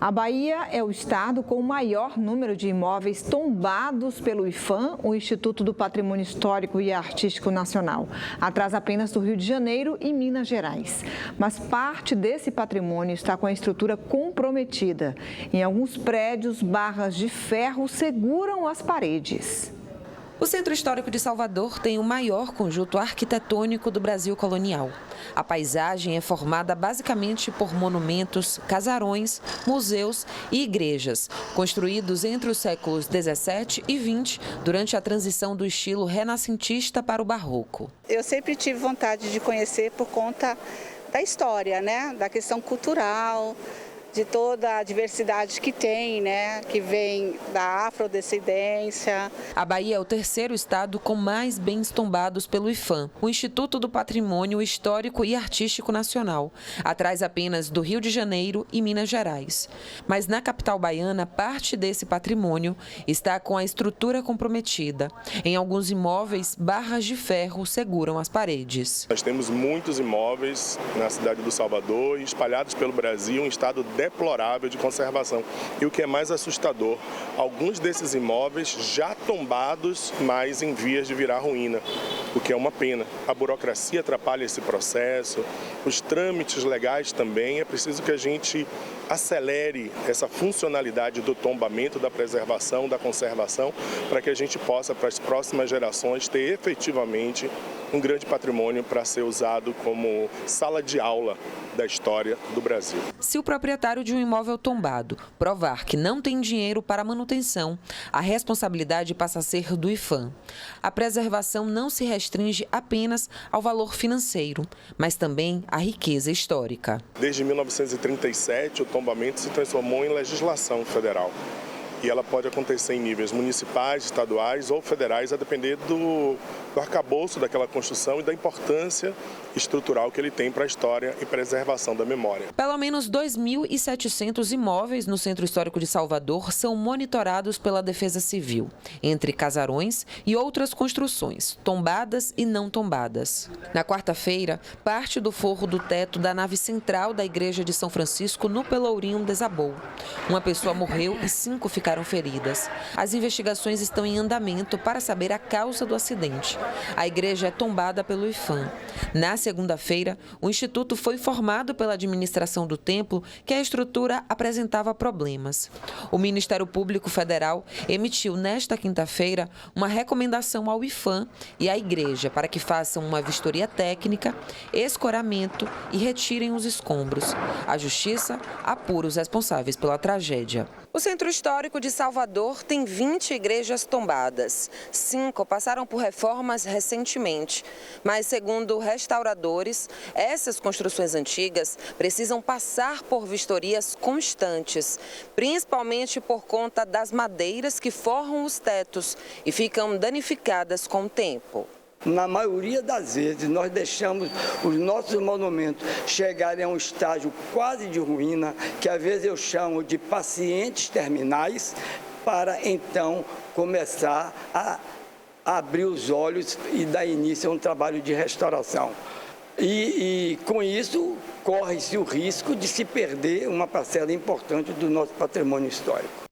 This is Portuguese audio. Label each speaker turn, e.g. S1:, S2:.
S1: A Bahia é o estado com o maior número de imóveis tombados pelo IPHAN, o Instituto do Patrimônio Histórico e Artístico Nacional, atrás apenas do Rio de Janeiro e Minas Gerais. Mas parte desse patrimônio está com a estrutura comprometida. Em alguns prédios, barras de ferro seguram as paredes.
S2: O Centro Histórico de Salvador tem o maior conjunto arquitetônico do Brasil colonial. A paisagem é formada basicamente por monumentos, casarões, museus e igrejas, construídos entre os séculos 17 e 20, durante a transição do estilo renascentista para o barroco.
S3: Eu sempre tive vontade de conhecer por conta da história, da questão cultural, de toda a diversidade que tem, que vem da afrodescendência.
S2: A Bahia é o terceiro estado com mais bens tombados pelo IPHAN, o Instituto do Patrimônio Histórico e Artístico Nacional, atrás apenas do Rio de Janeiro e Minas Gerais. Mas na capital baiana, parte desse patrimônio está com a estrutura comprometida. Em alguns imóveis, barras de ferro seguram as paredes.
S4: Nós temos muitos imóveis na cidade do Salvador, espalhados pelo Brasil, em estado deplorável de conservação. E o que é mais assustador, alguns desses imóveis já tombados, mas em vias de virar ruína, o que é uma pena. A burocracia atrapalha esse processo, os trâmites legais também. É preciso que a gente acelere essa funcionalidade do tombamento, da preservação, da conservação, para que a gente possa, para as próximas gerações, ter efetivamente um grande patrimônio para ser usado como sala de aula da história do Brasil.
S2: Se o proprietário de um imóvel tombado provar que não tem dinheiro para a manutenção, a responsabilidade passa a ser do IPHAN. A preservação não se restringe apenas ao valor financeiro, mas também à riqueza histórica.
S4: Desde 1937, o tombamento se transformou em legislação federal. E ela pode acontecer em níveis municipais, estaduais ou federais, a depender do arcabouço daquela construção e da importância estrutural que ele tem para a história e preservação da memória.
S2: Pelo menos 2.700 imóveis no Centro Histórico de Salvador são monitorados pela Defesa Civil, entre casarões e outras construções, tombadas e não tombadas. Na quarta-feira, parte do forro do teto da nave central da Igreja de São Francisco, no Pelourinho, desabou. Uma pessoa morreu e 5 ficaram feridas. As investigações estão em andamento para saber a causa do acidente. A igreja é tombada pelo IPHAN. Na segunda-feira, o Instituto foi informado pela administração do templo que a estrutura apresentava problemas. O Ministério Público Federal emitiu nesta quinta-feira uma recomendação ao IPHAN e à igreja para que façam uma vistoria técnica, escoramento e retirem os escombros. A Justiça apura os responsáveis pela tragédia. O Centro Histórico de Salvador tem 20 igrejas tombadas. 5 passaram por reformas recentemente. Mas, segundo restauradores, essas construções antigas precisam passar por vistorias constantes, principalmente por conta das madeiras que forram os tetos e ficam danificadas com o tempo.
S5: Na maioria das vezes, nós deixamos os nossos monumentos chegarem a um estágio quase de ruína, que às vezes eu chamo de pacientes terminais, para então começar a abrir os olhos e dar início a um trabalho de restauração. E com isso, corre-se o risco de se perder uma parcela importante do nosso patrimônio histórico.